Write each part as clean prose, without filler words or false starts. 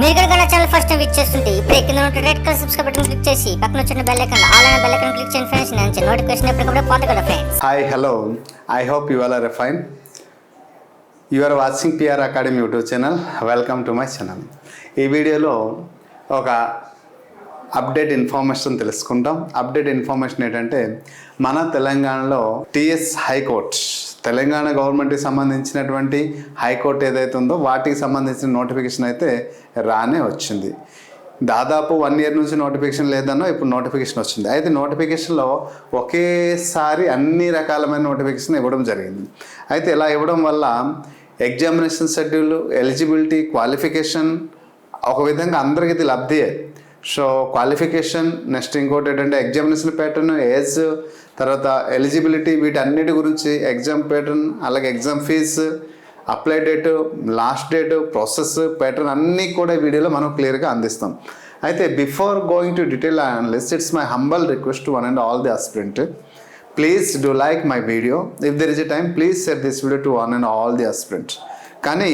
మీరు కనుక channel first time visit చేస్తుంటే ఇప్పుడు కింద ఉన్న red colour subscribe button click చేసి పక్కన వచ్చిన బెల్ ఐకాన్ ఆల్ అనే బెల్ ఐకాన్ క్లిక్ చేయండి ఫ్రెండ్స్. నేను నోటిఫికేషన్ ఎప్పటికప్పుడు పొందగలరు friends. Hi hello, I hope you all are fine. You are watching PR academy YouTube channel. Welcome to my channel. ఈ వీడియోలో ఒక అప్డేట్ ఇన్ఫర్మేషన్ తెలుసుకుంటాం. అప్డేట్ ఇన్ఫర్మేషన్ ఏంటంటే మన తెలంగాణలో టిఎస్ హైకోర్ట్, తెలంగాణ గవర్నమెంట్కి సంబంధించినటువంటి హైకోర్టు ఏదైతే ఉందో వాటికి సంబంధించిన నోటిఫికేషన్ అయితే రానే వచ్చింది. దాదాపు 1 year నుంచి నోటిఫికేషన్ లేదన్నో ఇప్పుడు నోటిఫికేషన్ వచ్చింది. అయితే నోటిఫికేషన్లో ఒకేసారి అన్ని రకాలమైన నోటిఫికేషన్ ఇవ్వడం జరిగింది. అయితే ఇలా ఇవ్వడం వల్ల ఎగ్జామినేషన్ షెడ్యూల్, ఎలిజిబిలిటీ, క్వాలిఫికేషన్ ఒక విధంగా అందరికీ ఇది లబ్ధియే. సో క్వాలిఫికేషన్, నెక్స్ట్ ఇంకోటి ఏంటంటే ఎగ్జామినేషన్ ప్యాటర్న్, ఏజ్, తర్వాత ఎలిజిబిలిటీ, వీటన్నిటి గురించి ఎగ్జామ్ ప్యాటర్న్, అలాగే exam fee, apply date, last date, process, pattern అన్నీ కూడా ఈ వీడియోలో మనం క్లియర్గా అందిస్తాం. అయితే before going to detail analyst, it's my humble request to one and all the aspirant. Please do like my video. If there is a time, please share this video to one and all the aspirants. కానీ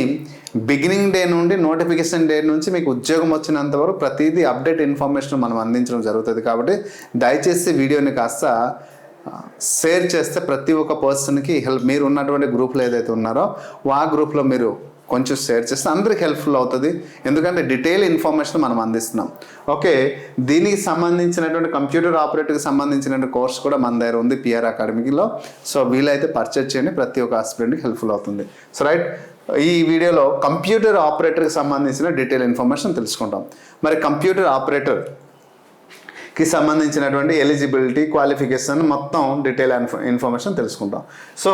beginning day నుండి notification day నుంచి మీకు ఉద్యోగం వచ్చినంత వరకు ప్రతిదీ update information మనం అందించడం జరుగుతుంది. కాబట్టి దయచేసి వీడియోని కాస్త షేర్ చేస్తే ప్రతి ఒక్క పర్సన్కి హెల్ప్. మీరు ఉన్నటువంటి గ్రూప్లో ఏదైతే ఉన్నారో ఆ గ్రూప్లో మీరు కొంచెం షేర్ చేస్తే అందరికి హెల్ప్ఫుల్ అవుతుంది. ఎందుకంటే డీటెయిల్ ఇన్ఫర్మేషన్ మనం అందిస్తున్నాం. ఓకే, దీనికి సంబంధించినటువంటి కంప్యూటర్ ఆపరేటర్కి సంబంధించినటువంటి కోర్స్ కూడా మన దగ్గర ఉంది పిఆర్ అకాడమీలో. సో వీలైతే పర్చేజ్ చేయండి, ప్రతి ఒక్క ఆస్పిరెంట్కి హెల్ప్ఫుల్ అవుతుంది. సో రైట్, ఈ వీడియోలో కంప్యూటర్ ఆపరేటర్కి సంబంధించిన డీటెయిల్ ఇన్ఫర్మేషన్ తెలుసుకుంటాం. మరి కంప్యూటర్ ఆపరేటర్కి సంబంధించినటువంటి ఎలిజిబిలిటీ, క్వాలిఫికేషన్ మొత్తం డీటెయిల్ ఇన్ఫర్మేషన్ తెలుసుకుంటాం. సో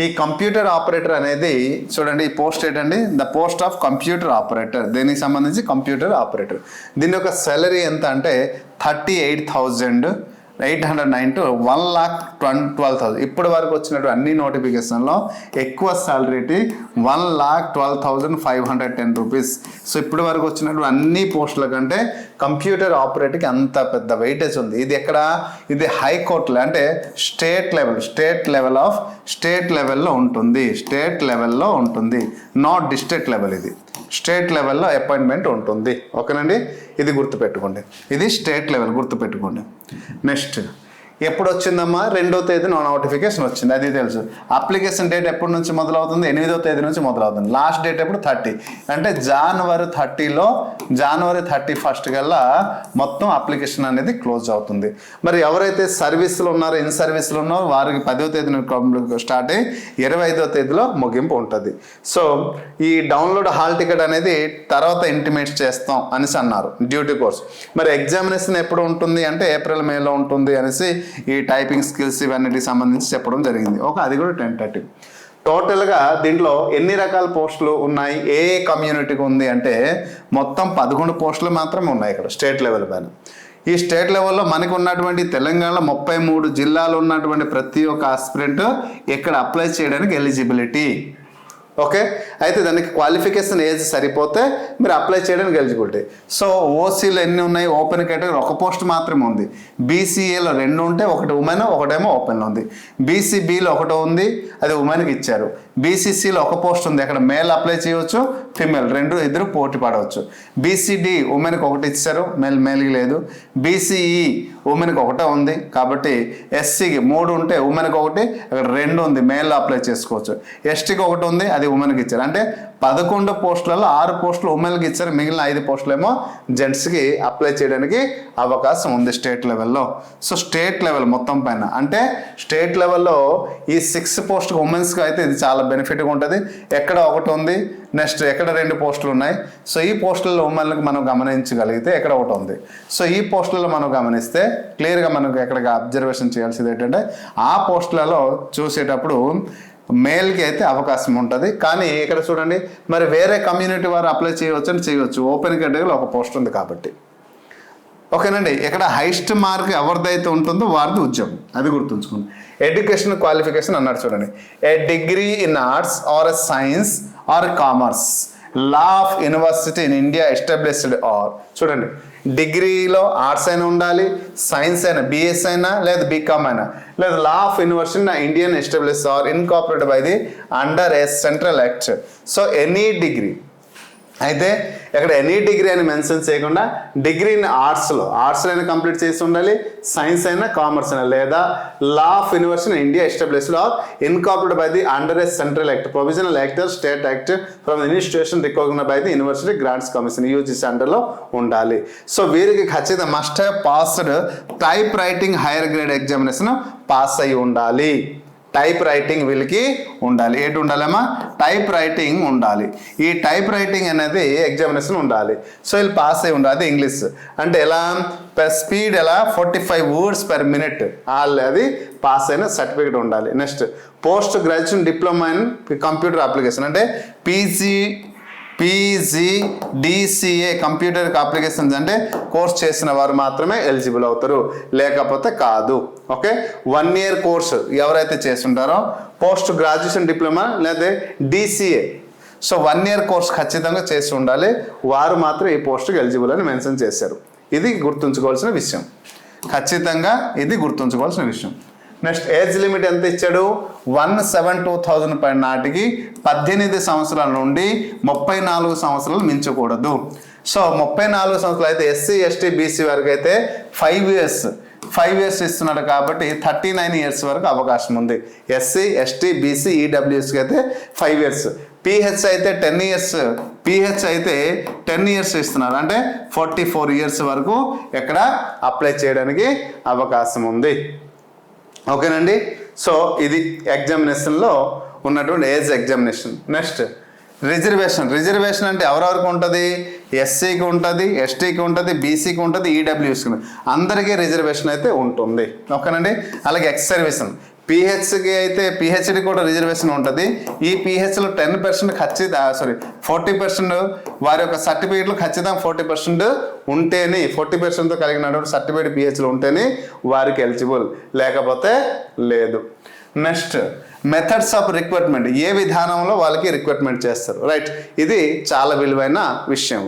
ఈ కంప్యూటర్ ఆపరేటర్ అనేది చూడండి, ఈ పోస్ట్ ఏంటండి, the post of computer operator. దీనికి సంబంధించి కంప్యూటర్ ఆపరేటర్, దీని యొక్క సాలరీ ఎంత అంటే 38,809 to 1,12,000. ఇప్పటి వరకు వచ్చినట్టు అన్ని నోటిఫికేషన్లో ఎక్కువ సాలరీ 1,12,510 రూపీస్. సో ఇప్పటి వరకు వచ్చినట్టు అన్ని పోస్టుల కంటే కంప్యూటర్ ఆపరేటర్కి అంత పెద్ద వెయిటేజ్ ఉంది. ఇది ఎక్కడ, ఇది హైకోర్టులో అంటే స్టేట్ లెవెల్లో ఉంటుంది. స్టేట్ లెవెల్లో ఉంటుంది, నాట్ డిస్ట్రిక్ట్ లెవెల్. ఇది స్టేట్ లెవెల్లో అపాయింట్మెంట్ ఉంటుంది. ఓకేనండి, ఇది గుర్తుపెట్టుకోండి. ఇది స్టేట్ లెవెల్ గుర్తుపెట్టుకోండి. నెక్స్ట్ ఎప్పుడు వచ్చిందమ్మా, 2వ తేదీన నోటిఫికేషన్ వచ్చింది, అది తెలుసు. అప్లికేషన్ డేట్ ఎప్పటి నుంచి మొదలవుతుంది, 8వ తేదీ నుంచి మొదలవుతుంది. లాస్ట్ డేట్ ఎప్పుడు 30, అంటే జనవరి 31 కల్లా మొత్తం అప్లికేషన్ అనేది క్లోజ్ అవుతుంది. మరి ఎవరైతే సర్వీస్లో ఉన్నారో, ఇన్ సర్వీస్లో ఉన్నారో వారికి 10వ తేదీన స్టార్ట్ అయ్యి 25వ తేదీలో ముగింపు ఉంటుంది. సో ఈ డౌన్లోడ్ హాల్ టికెట్ అనేది తర్వాత ఇంటిమేట్ చేస్తాం అనేసి అన్నారు, డ్యూటీ కోర్స్. మరి ఎగ్జామినేషన్ ఎప్పుడు ఉంటుంది అంటే ఏప్రిల్ మేలో ఉంటుంది అనేసి ఈ టైపింగ్ స్కిల్స్ ఇవన్నిటికి సంబంధించి చెప్పడం జరిగింది. అది కూడా 10:30. టోటల్గా దీంట్లో ఎన్ని రకాల పోస్టులు ఉన్నాయి, ఏ కమ్యూనిటీకి ఉంది అంటే మొత్తం 11 పోస్టులు మాత్రమే ఉన్నాయి ఇక్కడ స్టేట్ లెవెల్ పైన. ఈ స్టేట్ లెవెల్లో మనకు ఉన్నటువంటి తెలంగాణలో 33 జిల్లాలు ఉన్నటువంటి ప్రతి ఒక్క ఆస్పిరెంట్ ఇక్కడ అప్లై చేయడానికి ఎలిజిబిలిటీ. ఓకే, అయితే దానికి క్వాలిఫికేషన్ ఏజ్ సరిపోతే మీరు అప్లై చేయడానికి ఎలిజిబిలిటీ. సో ఓసీలో ఎన్ని ఉన్నాయి, ఓపెన్ కేటగిరీ 1 పోస్ట్ మాత్రమే ఉంది. బీసీఏలో 2 ఉంటే, ఒకటి ఉమెన్, ఒకటేమో ఓపెన్లో ఉంది. బీసీబీలో 1 ఉంది, అది ఉమెన్కి ఇచ్చారు. బీసీసీలో 1 పోస్ట్ ఉంది, అక్కడ మేల్ అప్లై చేయవచ్చు, ఫిమేల్, ఇద్దరు పోటీ పడవచ్చు. బీసీడీ ఉమెన్కి 1 ఇచ్చారు, మేల్కి లేదు. బీసీఈ ఉమెన్కి 1 ఉంది, కాబట్టి ఎస్సీకి 3 ఉంటే ఉమెన్కి 1, అక్కడ 2 ఉంది, మేల్ అప్లై చేసుకోవచ్చు. ఎస్టీకి 1 ఉంది, అది ఉమెన్కి ఇచ్చారు. అంటే 11 పోస్టులలో 6 పోస్టులు ఉమెన్కి ఇచ్చారు, మిగిలిన 5 పోస్టులు ఏమో జెంట్స్కి అప్లై చేయడానికి అవకాశం ఉంది స్టేట్ లెవెల్లో. సో స్టేట్ లెవెల్ మొత్తం పైన అంటే స్టేట్ లెవెల్లో ఈ 6 పోస్టులు ఉమెన్స్కి అయితే ఇది చాలా బెనిఫిట్గా ఉంటుంది. ఎక్కడ 1 ఉంది, నెక్స్ట్ ఎక్కడ 2 పోస్టులు ఉన్నాయి. సో ఈ పోస్టులలో ఉమెన్లకు మనం గమనించగలిగితే ఎక్కడ 1 ఉంది. సో ఈ పోస్టులలో మనం గమనిస్తే క్లియర్గా మనకు ఎక్కడ అబ్జర్వేషన్ చేయాల్సింది ఏంటంటే ఆ పోస్టులలో చూసేటప్పుడు మేల్కి అయితే అవకాశం ఉంటుంది. కానీ ఇక్కడ చూడండి, మరి వేరే కమ్యూనిటీ వారు అప్లై చేయవచ్చు అని చేయవచ్చు. ఓపెన్ కేటగిరీలో 1 పోస్ట్ ఉంది కాబట్టి. ఓకేనండి, ఇక్కడ హైయెస్ట్ మార్క్ ఎవరిదైతే ఉంటుందో వారిది ఉద్యోగం, అది గుర్తుంచుకోండి. ఎడ్యుకేషన్ క్వాలిఫికేషన్ అన్నాడు చూడండి, a degree in arts or science or commerce, law of university in India established or. చూడండి, డిగ్రీలో ఆర్ట్స్ అయినా ఉండాలి, సైన్స్ అయినా, బిఎస్ అయినా, లేదా బీకామ్ అయినా, లేదా లా ఆఫ్ యూనివర్సిటీ నా Indian established or incorporated by the under a central act. So any degree అయితే ఇక్కడ ఎనీ డిగ్రీ అని మెన్షన్ చేయకుండా డిగ్రీని ఆర్ట్స్లో అయినా కంప్లీట్ చేసి ఉండాలి, సైన్స్ అయినా కామర్స్ అయినా, లేదా law of university in India established or incorporated by the under a central act provisional act state act from institution recognised by the University Grants Commission UGC అండర్లో ఉండాలి. సో వీరికి ఖచ్చితంగా must have passed type writing higher grade examination pass అయి ఉండాలి. Type writing వీళ్ళకి ఉండాలి. ఏంటి ఉండాలమ్మా? టైప్ రైటింగ్ ఉండాలి. ఈ టైప్ రైటింగ్ అనేది ఎగ్జామినేషన్ ఉండాలి. సో వీళ్ళు పాస్ అయి ఉండాలి. ఇంగ్లీష్ అంటే ఎలా స్పీడ్ ఎలా 45 words per minute అది పాస్ అయిన సర్టిఫికేట్ ఉండాలి. Next post graduation diploma in computer application అంటే PGDCA కంప్యూటర్ అప్లికేషన్స్ అంటే కోర్స్ చేసిన వారు మాత్రమే ఎలిజిబుల్ అవుతారు, లేకపోతే కాదు. ఓకే, 1 year కోర్సు ఎవరైతే చేస్తుంటారో పోస్ట్ గ్రాడ్యుయేషన్ డిప్లొమా లేదా DCA, సో 1 year కోర్స్ ఖచ్చితంగా చేసి ఉండాలి, వారు మాత్రం ఈ పోస్ట్కి ఎలిజిబుల్ అని మెన్షన్ చేశారు. ఇది గుర్తుంచుకోవాల్సిన విషయం, ఖచ్చితంగా ఇది గుర్తుంచుకోవాల్సిన విషయం. నెక్స్ట్ ఏజ్ లిమిట్ ఎంత ఇచ్చాడు? 1/7/2000 నాటికి 18 సంవత్సరాల నుండి 34 సంవత్సరాలు మించకూడదు. సో 34 సంవత్సరాలు అయితే SC ST BC వరకు అయితే 5 years ఇస్తున్నాడు కాబట్టి 39 years వరకు అవకాశం ఉంది. SC ST BC EWSకి అయితే 5 years, PH అయితే 10 years, PH అయితే 10 years ఇస్తున్నారు అంటే 44 years వరకు ఇక్కడ అప్లై చేయడానికి అవకాశం ఉంది. ఓకేనండి. సో ఇది ఎగ్జామినేషన్లో ఉన్నటువంటి ఏజ్ ఎగ్జామినేషన్. నెక్స్ట్ రిజర్వేషన్ అంటే ఎవరెవరికి ఉంటుంది? SCకి ఉంటుంది, STకి ఉంటుంది, BCకి ఉంటుంది, EWSకి ఉంటుంది, అందరికీ రిజర్వేషన్ అయితే ఉంటుంది. ఓకేనండి. అలాగే ఎక్స్ సర్వీసన్ PHకి అయితే PhD కూడా రిజర్వేషన్ ఉంటుంది. ఈ PHలో 10% 40% వారి యొక్క సర్టిఫికేట్లు ఖచ్చితంగా 40% ఉంటేనే 40%తో కలిగినటువంటి సర్టిఫికేట్ PHలో ఉంటేనే వారికి ఎలిజిబుల్, లేకపోతే లేదు. నెక్స్ట్ మెథడ్స్ ఆఫ్ రిక్రూట్మెంట్, ఏ విధానంలో వాళ్ళకి రిక్రూట్మెంట్ చేస్తారు. రైట్, ఇది చాలా విలువైన విషయం.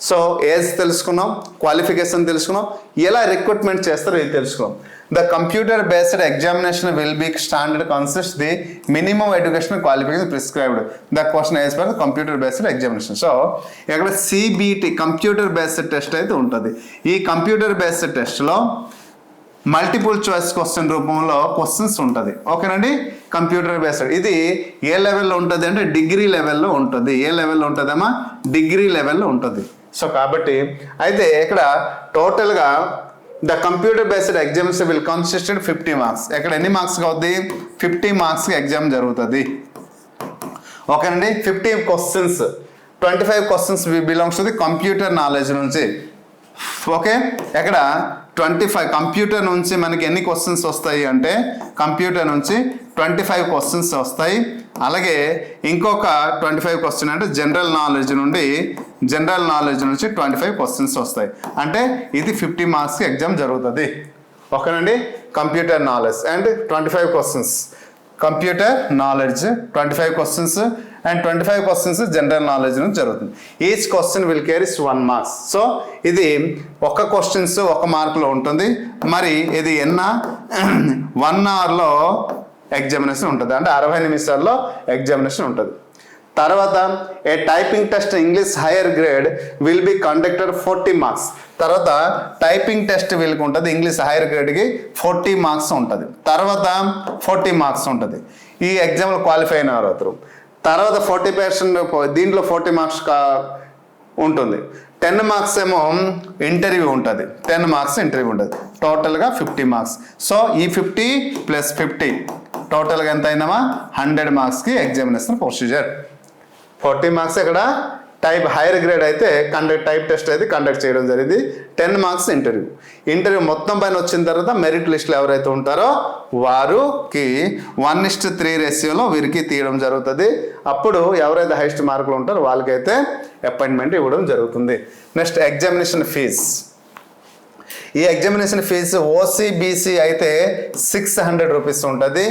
సో ఏజ్ తెలుసుకున్నాం, క్వాలిఫికేషన్ తెలుసుకున్నాం, ఎలా రిక్రూట్మెంట్ చేస్తారో ఇది తెలుసుకున్నాం. The computer-based examination will be standard consists the minimum educational qualification prescribed. The question is for the computer-based examination. So, ఇక్కడ CBT computer-based test అయితే ఉంటుంది. ఈ computer-based testలో మల్టిపుల్ చాయిస్ క్వశ్చన్ రూపంలో క్వశ్చన్స్ ఉంటుంది. ఓకేనండి. కంప్యూటర్ బేస్డ్ ఇది ఏ లెవెల్లో ఉంటుంది అంటే డిగ్రీ లెవెల్లో ఉంటుంది. ఏ లెవెల్లో ఉంటుందమ్మా? డిగ్రీ లెవెల్లో ఉంటుంది. సో కాబట్టి అయితే ఇక్కడ టోటల్గా the computer based exams will consist 50 marks. ఇక్కడ ఎన్ని మార్క్స్గా అవుతుంది? 50 marksకి ఎగ్జామ్ జరుగుతుంది. ఓకేనండి. 50 questions, 25 questions belongs to the computer knowledge నుంచి. ఓకే, ఇక్కడ 25 కంప్యూటర్ నుంచి మనకి ఎన్ని క్వశ్చన్స్ వస్తాయి అంటే కంప్యూటర్ నుంచి 25 క్వశ్చన్స్ వస్తాయి. అలాగే ఇంకొక 25 క్వశ్చన్ అంటే జనరల్ నాలెడ్జ్ నుంచి 25 క్వశ్చన్స్ వస్తాయి. అంటే ఇది 50 మార్క్స్కి ఎగ్జామ్ జరుగుతుంది. ఓకేనండి. Computer knowledge and 25 questions, computer knowledge 25 questions and 25 questions general knowledge నుంచి జరుగుతుంది. Each question will carries 1 marks. So ఇది ఒక క్వశ్చన్స్ 1 మార్కులో ఉంటుంది. మరి ఇది 1 hourలో ఎగ్జామినేషన్ ఉంటుంది, అంటే 60 నిమిషాల్లో ఎగ్జామినేషన్ ఉంటుంది. తర్వాత a typing test English higher grade will be conducted 40 marks. తర్వాత టైపింగ్ టెస్ట్ వీళ్ళకి ఉంటుంది, ఇంగ్లీష్ హైయర్ గ్రేడ్కి 40 marks ఉంటుంది. తర్వాత 40 marks ఉంటుంది. ఈ ఎగ్జామ్లో క్వాలిఫై అయిన వారు అవుతారు. తర్వాత 40% దీంట్లో 40 marks ఉంటుంది. 10 marks ఏమో ఇంటర్వ్యూ ఉంటుంది, 10 marks ఇంటర్వ్యూ ఉంటుంది. టోటల్గా 50 marks. సో ఈ 50 + 50 టోటల్గా ఎంత అయిందమ్మా? 100 marksకి ఎగ్జామినేషన్ ప్రొసీజర్. 40 marks ఇక్కడ టైప్ హైయర్ గ్రేడ్ అయితే టైప్ టెస్ట్ అయితే కండక్ట్ చేయడం జరిగింది. 10 marks ఇంటర్వ్యూ మొత్తం పైన వచ్చిన తర్వాత మెరిట్ లిస్టులో ఎవరైతే ఉంటారో వారికి 1:3 రేషియోలో వీరికి తీయడం జరుగుతుంది. అప్పుడు ఎవరైతే హైయెస్ట్ మార్కులు ఉంటారో వాళ్ళకైతే అపాయింట్మెంట్ ఇవ్వడం జరుగుతుంది. Next examination fee. ఈ ఎగ్జామినేషన్ ఫీజు OC/BC అయితే 600 rupees ఉంటుంది.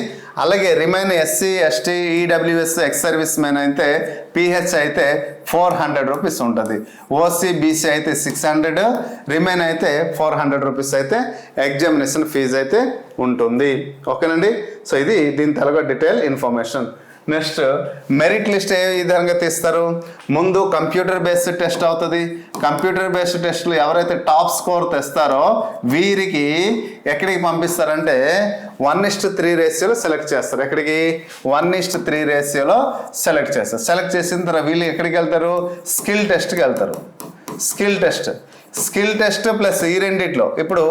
అలాగే remain SC ST EWS ex servicemen అయితే PH అయితే 400 rupees ఉంటుంది. OC/BC అయితే 600, రిమైన్ అయితే 400 rupees అయితే ఎగ్జామినేషన్ ఫీజు అయితే ఉంటుంది. ఓకేనండి. సో ఇది దీని తరగతి detail information. Next merit list ఏ విధంగా తీస్తారు? ముందు కంప్యూటర్ బేస్డ్ టెస్ట్ అవుతుంది. కంప్యూటర్ బేస్డ్ టెస్ట్లు ఎవరైతే టాప్ స్కోర్ తెస్తారో వీరికి ఎక్కడికి పంపిస్తారంటే 1:3 రేషియోలో సెలెక్ట్ చేస్తారు. ఎక్కడికి? 1:3 రేషియోలో సెలెక్ట్ చేస్తారు. సెలెక్ట్ చేసిన తర్వాత వీళ్ళు ఎక్కడికి వెళ్తారు? స్కిల్ టెస్ట్కి వెళ్తారు. స్కిల్ టెస్ట్ ప్లస్ ఈ రెండిట్లో ఇప్పుడు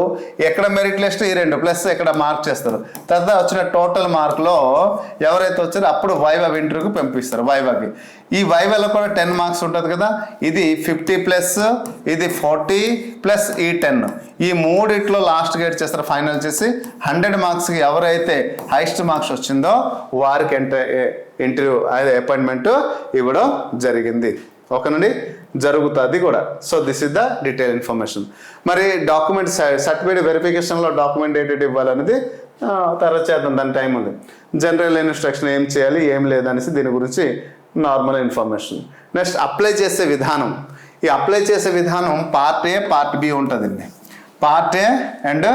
ఎక్కడ మెరిట్ లిస్ట్ ఈ రెండు ప్లస్ ఇక్కడ మార్క్ చేస్తారు. తర్వాత వచ్చిన టోటల్ మార్క్లో ఎవరైతే వచ్చారో అప్పుడు వైవా ఇంటర్వ్యూకి పంపిస్తారు. వైవాకి ఈ వైవాలో కూడా 10 మార్క్స్ ఉంటుంది కదా, ఇది 50 ప్లస్ ఇది 40 ప్లస్ ఈ 10 ఈ మూడిట్లో లాస్ట్ గేట్ చేస్తారు. ఫైనల్ చేసి 100 మార్క్స్కి ఎవరైతే హైయెస్ట్ మార్క్స్ వచ్చిందో వారికి ఇంటర్వ్యూ అపాయింట్మెంట్ ఇవ్వడం జరిగింది. ఓకేనండి, జరుగుతుంది కూడా. So this is the detail information. మరి డాక్యుమెంట్ సర్టిఫికేట్ వెరిఫికేషన్లో డాక్యుమెంట్ ఏంటి ఇవ్వాలనేది తర్వాత చేద్దాం, దాని టైం ఉంది. జనరల్ ఇన్స్ట్రక్షన్ ఏం చేయాలి ఏం లేదనేసి దీని గురించి నార్మల్ ఇన్ఫర్మేషన్. నెక్స్ట్ అప్లై చేసే విధానం. ఈ అప్లై చేసే విధానం పార్ట్ ఏ పార్ట్ బి ఉంటుందండి. Part A and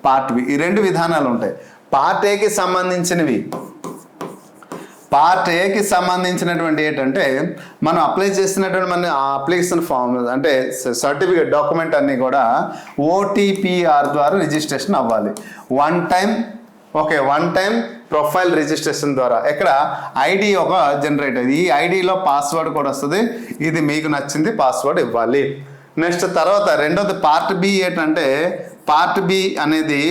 part B ఈ రెండు విధానాలు ఉంటాయి. పార్ట్ ఏకి సంబంధించినవి పార్ట్ ఏకి సంబంధించినటువంటి ఏంటంటే మనం అప్లై చేసినటువంటి మన అప్లికేషన్ ఫామ్ అంటే సర్టిఫికేట్ డాక్యుమెంట్ అన్నీ కూడా ఓటీపీఆర్ ద్వారా రిజిస్ట్రేషన్ అవ్వాలి. వన్ టైం ప్రొఫైల్ రిజిస్ట్రేషన్ ద్వారా ఎక్కడ ఐడి ఒక జనరేట్ అయ్యింది. ఈ ఐడిలో పాస్వర్డ్ కూడా వస్తుంది. ఇది మీకు నచ్చింది పాస్వర్డ్ ఇవ్వాలి. నెక్స్ట్ తర్వాత రెండోది పార్ట్ బి ఏంటంటే పార్ట్ బి అనేది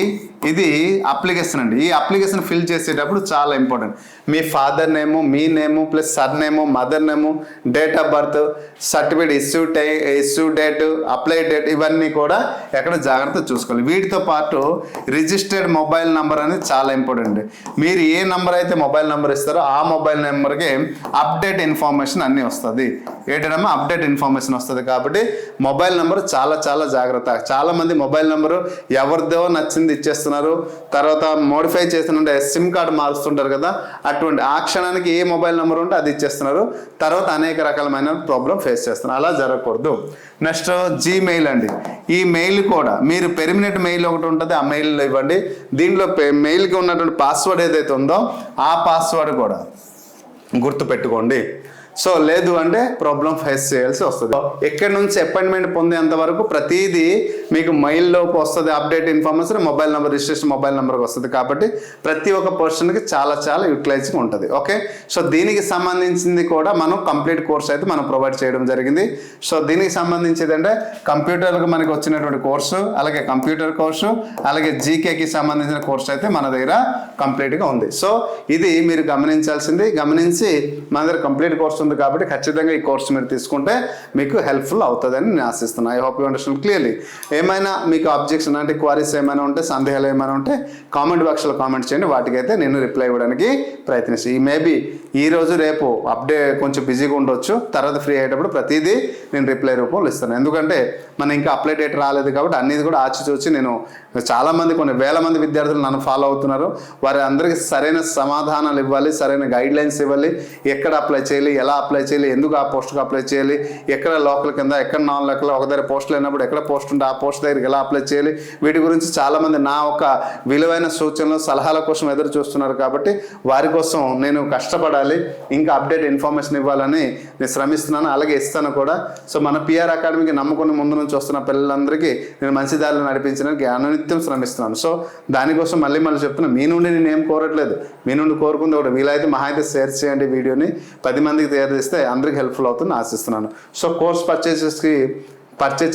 ఇది అప్లికేషన్ అండి. ఈ అప్లికేషన్ ఫిల్ చేసేటప్పుడు చాలా important. Me father name, me name plus sir name, mother name, date of birth, certificate issue date, apply date ఇవన్నీ కూడా ఎక్కడ జాగ్రత్త చూసుకోవాలి. వీటితో పాటు రిజిస్టర్డ్ మొబైల్ నెంబర్ అనేది చాలా ఇంపార్టెంట్. మీరు ఏ నెంబర్ అయితే మొబైల్ నెంబర్ ఇస్తారో ఆ మొబైల్ నెంబర్కి అప్డేట్ ఇన్ఫర్మేషన్ అన్నీ వస్తుంది. ఏంటంటే అప్డేట్ ఇన్ఫర్మేషన్ వస్తుంది. కాబట్టి మొబైల్ నెంబర్ చాలా చాలా జాగ్రత్త. చాలామంది మొబైల్ నెంబరు ఎవరిదో నచ్చింది ఇచ్చేస్తున్నారు, తర్వాత మోడిఫై చేస్తుంటే సిమ్ కార్డు మారుస్తుంటారు కదా, అటువంటి ఆ క్షణానికి ఏ మొబైల్ నెంబర్ ఉంటే అది ఇచ్చేస్తున్నారు. తర్వాత అనేక రకాలమైన ప్రాబ్లం ఫేస్ చేస్తున్నారు. అలా జరగకూడదు. నెక్స్ట్ జీమెయిల్ అండి. ఈ మెయిల్ కూడా మీరు పెర్మనెంట్ మెయిల్ ఒకటి ఉంటుంది, ఆ మెయిల్లో ఇవ్వండి. దీంట్లో మెయిల్కి ఉన్నటువంటి పాస్వర్డ్ ఏదైతే ఉందో ఆ పాస్వర్డ్ కూడా గుర్తుపెట్టుకోండి. సో లేదు అంటే ప్రాబ్లం ఫేస్ చేయాల్సి వస్తుంది. ఎక్కడి నుంచి అపాయింట్మెంట్ పొందేంత వరకు ప్రతిదీ మీకు మెయిల్లోకి వస్తుంది. Update information mobile number registration mobile నెంబర్కి వస్తుంది. కాబట్టి ప్రతి ఒక్క పర్సన్కి చాలా చాలా యూటిలైజింగ్ ఉంటుంది. ఓకే, సో దీనికి సంబంధించింది కూడా మనం కంప్లీట్ కోర్స్ అయితే మనం ప్రొవైడ్ చేయడం జరిగింది. సో దీనికి సంబంధించింది అంటే కంప్యూటర్కి మనకి వచ్చినటువంటి కోర్సు, అలాగే కంప్యూటర్ కోర్సు, అలాగే జీకేకి సంబంధించిన కోర్సు అయితే మన దగ్గర కంప్లీట్గా ఉంది. సో ఇది మీరు గమనించాల్సింది. గమనించి మన దగ్గర కంప్లీట్ కోర్సు ఉంది కాబట్టి ఖచ్చితంగా ఈ కోర్సు మీరు తీసుకుంటే మీకు హెల్ప్ఫుల్ అవుతుందని నేను ఆశిస్తున్నాను. I hope you understand clearly. ఏమైనా మీకు అబ్జెక్షన్ అంటే క్వారీస్ ఏమైనా ఉంటే, సందేహాలు ఏమైనా ఉంటే కామెంట్ బాక్స్లో కామెంట్ చేయండి. వాటికైతే నేను రిప్లై ఇవ్వడానికి ప్రయత్నిస్తాను. ఈ మేబీ ఈరోజు రేపు అప్డేట్ కొంచెం బిజీగా ఉండొచ్చు, తర్వాత ఫ్రీ అయ్యేటప్పుడు ప్రతిదీ నేను రిప్లై రూపంలో ఇస్తాను. ఎందుకంటే మనం ఇంకా అప్లై డేట్ రాలేదు కాబట్టి అన్నీ కూడా ఆచితూచి నేను చాలామంది కొన్ని వేల మంది విద్యార్థులు నన్ను ఫాలో అవుతున్నారు. వారి అందరికీ సరైన సమాధానాలు ఇవ్వాలి, సరైన గైడ్లైన్స్ ఇవ్వాలి. ఎక్కడ అప్లై చేయాలి, ఎలా అప్లై చేయాలి, ఎందుకు ఆ పోస్ట్కి అప్లై చేయాలి, ఎక్కడ లోకల్ కింద, ఎక్కడ నాన్ లోకల్, ఒక దగ్గర పోస్టులు అయినప్పుడు ఎక్కడ పోస్ట్ ఉంటే ఆ పోస్ట్ దగ్గరికి ఎలా అప్లై చేయాలి, వీటి గురించి చాలామంది నా ఒక విలువైన సూచనలు సలహాల కోసం ఎదురు చూస్తున్నారు. కాబట్టి వారి కోసం నేను కష్టపడాలి, ఇంకా అప్డేట్ ఇన్ఫర్మేషన్ ఇవ్వాలని నేను శ్రమిస్తున్నాను, అలాగే ఇస్తాను కూడా. సో మన పిఆర్ అకాడమీకి నమ్ముకుని ముందు నుంచి వస్తున్న పిల్లలందరికీ నేను మంచి దారిలో నడిపించడానికి అనునిత్యం శ్రమిస్తున్నాను. సో దానికోసం మళ్ళీ చెప్తున్నా, మీ నుండి నేను ఏం కోరట్లేదు, మీ నుండి కోరుకుంది ఒకటి, వీలైతే మహా అయితే షేర్ చేయండి వీడియోని, 10 మందికి తయారు చేస్తే అందరికీ హెల్ప్ఫుల్ అవుతుంది ఆశిస్తున్నాను. సో కోర్స్ పర్చేస్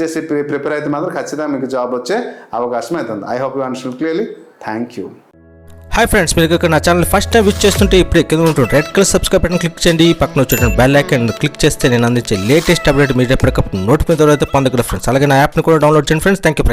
చేసి ప్రిపేర్ అయితే మాత్రం ఖచ్చితంగా మీకు జాబ్ వచ్చే అవకాశం అవుతుంది. I hope you understand clearly. Thank you. Hi friends, మీరు ఇక్కడ నా ఛానల్ ఫస్ట్ టైం విజిట్ చేస్తుంటే ఇప్పుడు కింద ఉంటుంది red colour subscribe button click చేయండి. పక్కన వచ్చేటువంటి బెల్ ఐకాన్ క్లిక్ చేస్తే నేను అందించే లేటెస్ట్ అప్డేట్ మీరు ఎప్పటికప్పుడు నోటిఫికేషన్ ద్వారా అయితే పొందగలరు ఫ్రెండ్స్. అలాగే నా యాప్ని కూడా డౌన్లోడ్ చేయండి ఫ్రెండ్స్. Thank you.